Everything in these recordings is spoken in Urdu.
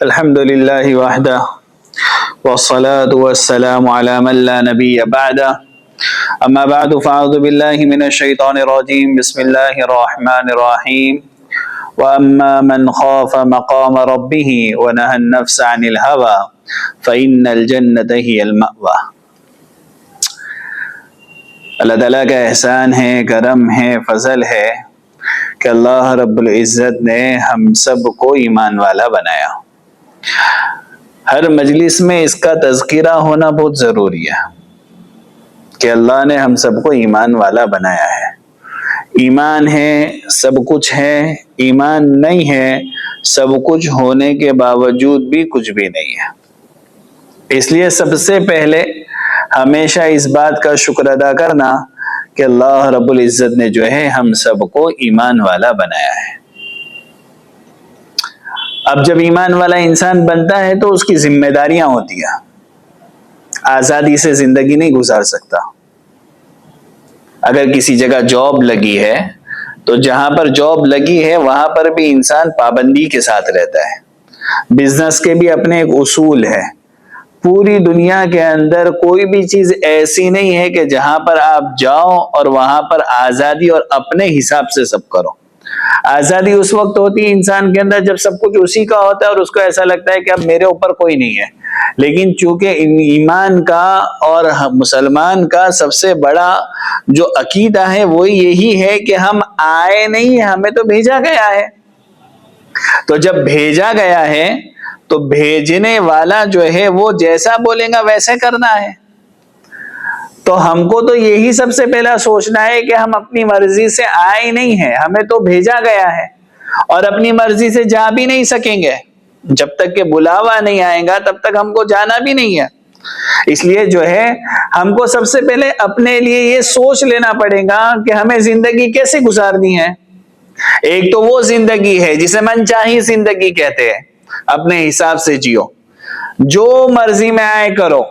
الحمد للہ وحدہ والصلاة والسلام على من لا نبی بعدہ اما بعد فاعوذ باللہ من الشیطان الرجیم بسم اللہ الرحمن الرحیم واما من خاف مقام ربہ ونہى النفس عن الهوى فإن الجنة هي المأوى۔ اللہ تعالیٰ کا احسان ہے، کرم ہے، فضل ہے کہ اللہ رب العزت نے ہم سب کو ایمان والا بنایا۔ ہر مجلس میں اس کا تذکرہ ہونا بہت ضروری ہے کہ اللہ نے ہم سب کو ایمان والا بنایا ہے۔ ایمان ہے سب کچھ ہے، ایمان نہیں ہے سب کچھ ہونے کے باوجود بھی کچھ بھی نہیں ہے۔ اس لیے سب سے پہلے ہمیشہ اس بات کا شکر ادا کرنا کہ اللہ رب العزت نے جو ہے ہم سب کو ایمان والا بنایا ہے۔ اب جب ایمان والا انسان بنتا ہے تو اس کی ذمہ داریاں ہوتی ہیں۔ آزادی سے زندگی نہیں گزار سکتا۔ اگر کسی جگہ جاب لگی ہے تو جہاں پر جاب لگی ہے وہاں پر بھی انسان پابندی کے ساتھ رہتا ہے۔ بزنس کے بھی اپنے ایک اصول ہے۔ پوری دنیا کے اندر کوئی بھی چیز ایسی نہیں ہے کہ جہاں پر آپ جاؤ اور وہاں پر آزادی اور اپنے حساب سے سب کرو۔ آزادی اس وقت ہوتی ہے انسان کے اندر جب سب کچھ اسی کا ہوتا ہے اور اس کو ایسا لگتا ہے کہ اب میرے اوپر کوئی نہیں ہے۔ لیکن چونکہ ایمان کا اور مسلمان کا سب سے بڑا جو عقیدہ ہے وہ یہی ہے کہ ہم آئے نہیں، ہمیں تو بھیجا گیا ہے۔ تو جب بھیجا گیا ہے تو بھیجنے والا جو ہے وہ جیسا بولے گا ویسے کرنا ہے۔ تو ہم کو تو یہی سب سے پہلا سوچنا ہے کہ ہم اپنی مرضی سے آئے نہیں ہیں، ہمیں تو بھیجا گیا ہے اور اپنی مرضی سے جا بھی نہیں سکیں گے۔ جب تک کہ بلاوا نہیں آئے گا تب تک ہم کو جانا بھی نہیں ہے۔ اس لیے جو ہے ہم کو سب سے پہلے اپنے لیے یہ سوچ لینا پڑے گا کہ ہمیں زندگی کیسے گزارنی ہے۔ ایک تو وہ زندگی ہے جسے من چاہی زندگی کہتے ہیں، اپنے حساب سے جیو، جو مرضی میں آئے کرو۔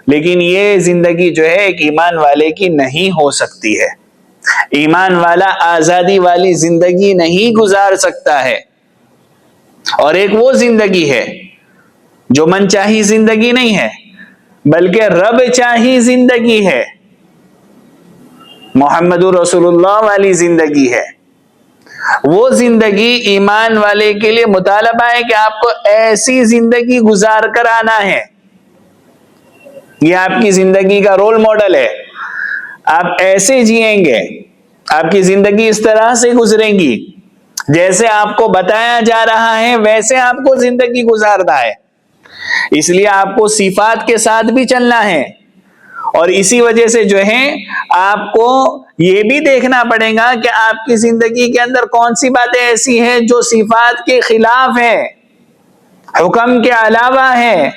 لیکن یہ زندگی جو ہے ایک ایمان والے کی نہیں ہو سکتی ہے۔ ایمان والا آزادی والی زندگی نہیں گزار سکتا ہے۔ اور ایک وہ زندگی ہے جو من چاہی زندگی نہیں ہے بلکہ رب چاہی زندگی ہے، محمد رسول اللہ والی زندگی ہے۔ وہ زندگی ایمان والے کے لیے مطالبہ ہے کہ آپ کو ایسی زندگی گزار کر آنا ہے۔ یہ آپ کی زندگی کا رول ماڈل ہے۔ آپ ایسے جئیں گے، آپ کی زندگی اس طرح سے گزرے گی جیسے آپ کو بتایا جا رہا ہے ویسے آپ کو زندگی گزارنا ہے۔ اس لیے آپ کو صفات کے ساتھ بھی چلنا ہے، اور اسی وجہ سے جو ہے آپ کو یہ بھی دیکھنا پڑے گا کہ آپ کی زندگی کے اندر کون سی باتیں ایسی ہیں جو صفات کے خلاف ہے، حکم کے علاوہ ہے،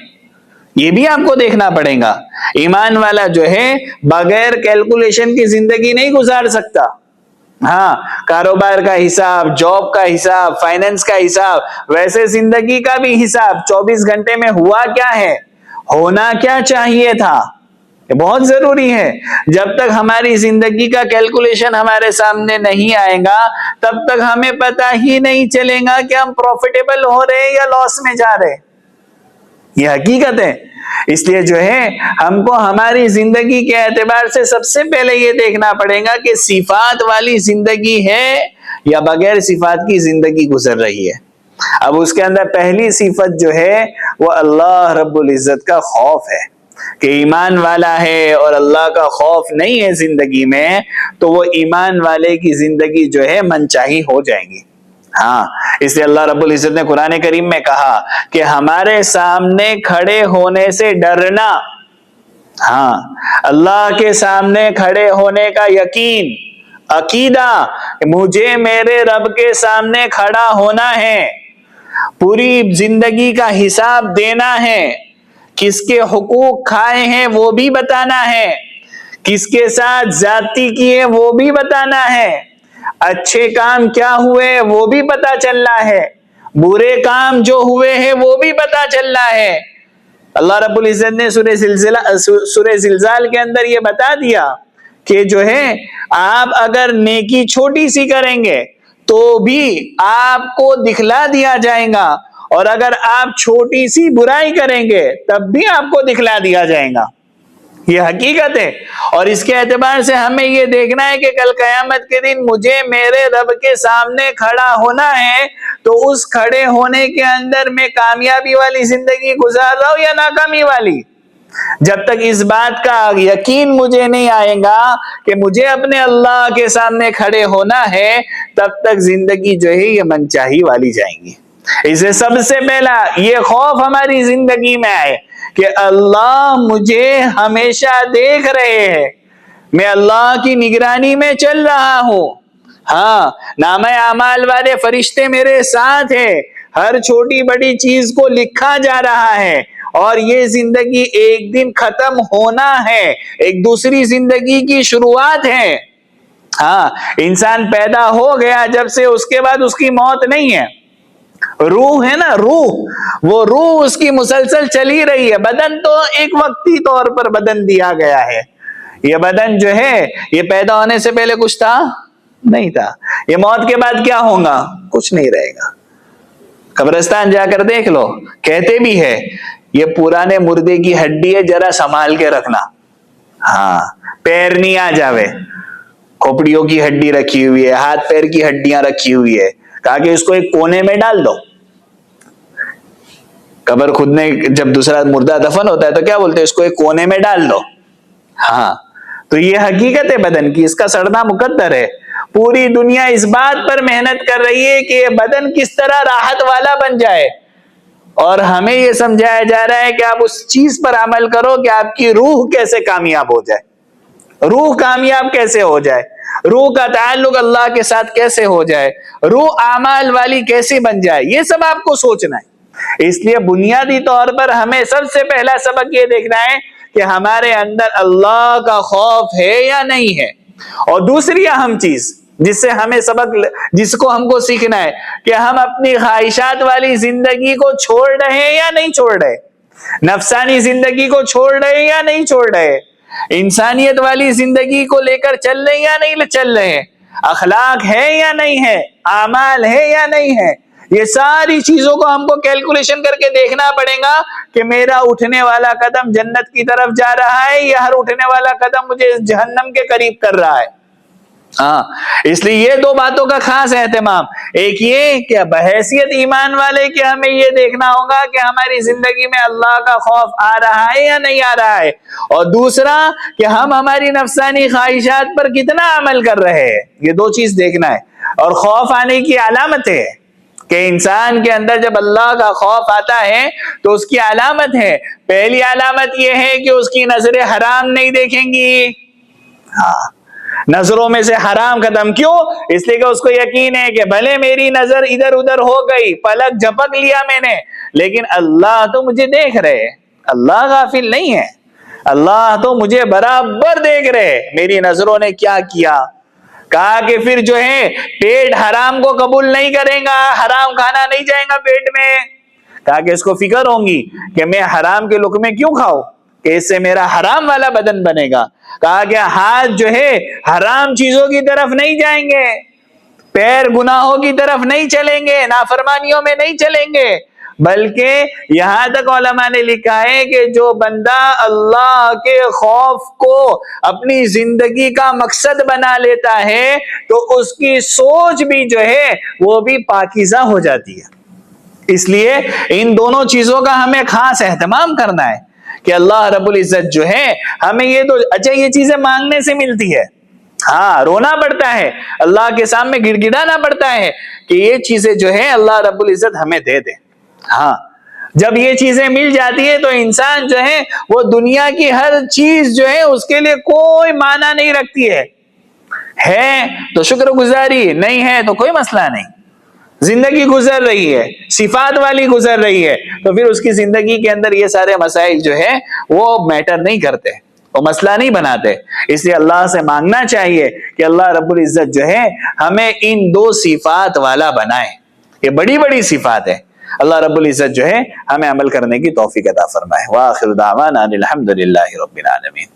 یہ بھی آپ کو دیکھنا پڑے گا۔ ایمان والا جو ہے بغیر کیلکولیشن کی زندگی نہیں گزار سکتا۔ ہاں، کاروبار کا حساب، جاب کا حساب، فائننس کا حساب، ویسے زندگی کا بھی حساب 24 گھنٹے میں ہوا کیا ہے، ہونا کیا چاہیے تھا، یہ بہت ضروری ہے۔ جب تک ہماری زندگی کا کیلکولیشن ہمارے سامنے نہیں آئے گا تب تک ہمیں پتہ ہی نہیں چلے گا کہ ہم پروفیٹیبل ہو رہے ہیں یا لاس میں جا رہے، یہ حقیقت ہے۔ اس لیے جو ہے ہم کو ہماری زندگی کے اعتبار سے سب سے پہلے یہ دیکھنا پڑے گا کہ صفات والی زندگی ہے یا بغیر صفات کی زندگی گزر رہی ہے۔ اب اس کے اندر پہلی صفت جو ہے وہ اللہ رب العزت کا خوف ہے کہ ایمان والا ہے اور اللہ کا خوف نہیں ہے زندگی میں تو وہ ایمان والے کی زندگی جو ہے من چاہی ہو جائے گی۔ ہاں، اس لیے اللہ رب العزت نے قرآن کریم میں کہا کہ ہمارے سامنے کھڑے ہونے سے ڈرنا، ہاں، اللہ کے سامنے کھڑے ہونے کا یقین، عقیدہ، مجھے میرے رب کے سامنے کھڑا ہونا ہے، پوری زندگی کا حساب دینا ہے، کس کے حقوق کھائے ہیں وہ بھی بتانا ہے، کس کے ساتھ زیادتی کی ہے وہ بھی بتانا ہے، اچھے کام کیا ہوئے وہ بھی پتا چلنا ہے، برے کام جو ہوئے ہیں وہ بھی پتا چلنا ہے۔ اللہ رب العزت نے سورہ زلزال کے اندر یہ بتا دیا کہ جو ہے آپ اگر نیکی چھوٹی سی کریں گے تو بھی آپ کو دکھلا دیا جائے گا، اور اگر آپ چھوٹی سی برائی کریں گے تب بھی آپ کو دکھلا دیا جائے گا. یہ حقیقت ہے. اور اس کے اعتبار سے ہمیں یہ دیکھنا ہے کہ کل قیامت کے دن مجھے میرے رب کے سامنے کھڑا ہونا ہے، تو اس کھڑے ہونے کے اندر میں کامیابی والی زندگی گزار رہا ہوں یا ناکامی والی. جب تک اس بات کا یقین مجھے نہیں آئے گا کہ مجھے اپنے اللہ کے سامنے کھڑے ہونا ہے، تب تک زندگی جو ہے یہ منچاہی والی جائیں گی. اسے سب سے پہلا یہ خوف ہماری زندگی میں آئے کہ اللہ مجھے ہمیشہ دیکھ رہے ہیں، میں اللہ کی نگرانی میں چل رہا ہوں. ہاں، نامہ اعمال والے فرشتے میرے ساتھ ہیں، ہر چھوٹی بڑی چیز کو لکھا جا رہا ہے، اور یہ زندگی ایک دن ختم ہونا ہے، ایک دوسری زندگی کی شروعات ہے. ہاں، انسان پیدا ہو گیا جب سے، اس کے بعد اس کی موت نہیں ہے. روح ہے نا، وہ روح اس کی مسلسل چلی رہی ہے. بدن تو ایک وقتی طور پر بدن دیا گیا ہے. یہ بدن جو ہے یہ پیدا ہونے سے پہلے کچھ تھا نہیں تھا. یہ موت کے بعد کیا ہوگا؟ کچھ نہیں رہے گا. قبرستان جا کر دیکھ لو، کہتے بھی ہے یہ پرانے مردے کی ہڈی ہے، ذرا سنبھال کے رکھنا. ہاں، پیر نہیں آ جاوے. کھوپڑیوں کی ہڈی رکھی ہوئی ہے، ہاتھ پیر کی ہڈیاں رکھی ہوئی ہے، کہا کہ اس کو ایک کونے میں ڈال دو. قبر کھودنے جب دوسرا مردہ دفن ہوتا ہے تو کیا بولتے ہیں؟ اس کو ایک کونے میں ڈال دو. ہاں، تو یہ حقیقت ہے بدن کی، اس کا سڑنا مقدر ہے. پوری دنیا اس بات پر محنت کر رہی ہے کہ یہ بدن کس طرح راحت والا بن جائے، اور ہمیں یہ سمجھایا جا رہا ہے کہ آپ اس چیز پر عمل کرو کہ آپ کی روح کیسے کامیاب ہو جائے. روح کامیاب کیسے ہو جائے، روح کا تعلق اللہ کے ساتھ کیسے ہو جائے، روح اعمال والی کیسے بن جائے، یہ سب آپ کو سوچنا ہے. اس لیے بنیادی طور پر ہمیں سب سے پہلا سبق یہ دیکھنا ہے کہ ہمارے اندر اللہ کا خوف ہے یا نہیں ہے. اور دوسری اہم چیز جس سے ہمیں سبق، جس کو ہم کو سیکھنا ہے کہ ہم اپنی خواہشات والی زندگی کو چھوڑ رہے ہیں یا نہیں چھوڑ رہے، نفسانی زندگی کو چھوڑ رہے ہیں یا نہیں چھوڑ رہے، انسانیت والی زندگی کو لے کر چل رہے یا نہیں چل رہے، اخلاق ہے یا نہیں ہے، اعمال ہے یا نہیں ہے. یہ ساری چیزوں کو ہم کو کیلکولیشن کر کے دیکھنا پڑے گا کہ میرا اٹھنے والا قدم جنت کی طرف جا رہا ہے یا ہر اٹھنے والا قدم مجھے جہنم کے قریب کر رہا ہے. ہاں، اس لیے یہ دو باتوں کا خاص اہتمام. ایک یہ کہ بحیثیت ایمان والے کہ ہمیں یہ دیکھنا ہوگا کہ ہماری زندگی میں اللہ کا خوف آ رہا ہے یا نہیں آ رہا ہے، اور دوسرا کہ ہم ہماری نفسانی خواہشات پر کتنا عمل کر رہے ہیں. یہ دو چیز دیکھنا ہے. اور خوف آنے کی علامت ہے کہ انسان کے اندر جب اللہ کا خوف آتا ہے تو اس کی علامت ہے، پہلی علامت یہ ہے کہ اس کی نظریں حرام نہیں دیکھیں گی. ہاں، نظروں میں سے حرام ختم. کیوں؟ اس لیے کہ اس کو یقین ہے کہ بھلے میری نظر ادھر ادھر ہو گئی، پلک جھپک لیا میں نے، لیکن اللہ تو مجھے دیکھ رہے. اللہ غافل نہیں ہے، اللہ تو مجھے برابر دیکھ رہے میری نظروں نے کیا کیا. کہا کہ پھر جو ہے پیٹ حرام کو قبول نہیں کرے گا، حرام کھانا نہیں جائے گا پیٹ میں. کہا کہ اس کو فکر ہوگی کہ میں حرام کے لقمے کیوں کھاؤں، کہ اس سے میرا حرام والا بدن بنے گا. کہا کہ ہاتھ جو ہے حرام چیزوں کی طرف نہیں جائیں گے، پیر گناہوں کی طرف نہیں چلیں گے، نافرمانیوں میں نہیں چلیں گے، بلکہ یہاں تک علماء نے لکھا ہے کہ جو بندہ اللہ کے خوف کو اپنی زندگی کا مقصد بنا لیتا ہے تو اس کی سوچ بھی جو ہے وہ بھی پاکیزہ ہو جاتی ہے. اس لیے ان دونوں چیزوں کا ہمیں خاص اہتمام کرنا ہے کہ اللہ رب العزت جو ہے ہمیں یہ تو اچھا یہ چیزیں مانگنے سے ملتی ہے، ہاں رونا پڑتا ہے، اللہ کے سامنے گڑ گڑانا پڑتا ہے کہ یہ چیزیں جو ہے اللہ رب العزت ہمیں دے دے. ہاں، جب یہ چیزیں مل جاتی ہے تو انسان جو ہے وہ دنیا کی ہر چیز جو ہے اس کے لیے کوئی معنی نہیں رکھتی ہے تو شکر گزاری، نہیں ہے تو کوئی مسئلہ نہیں. زندگی گزر رہی ہے، صفات والی گزر رہی ہے، تو پھر اس کی زندگی کے اندر یہ سارے مسائل جو ہے وہ میٹر نہیں کرتے، وہ مسئلہ نہیں بناتے. اس لیے اللہ سے مانگنا چاہیے کہ اللہ رب العزت جو ہے ہمیں ان دو صفات والا بنائے. یہ بڑی بڑی صفات ہے. اللہ رب العزت جو ہے ہمیں عمل کرنے کی توفیق عطا فرمائے. وآخر دعوانا الحمد للہ رب العالمین.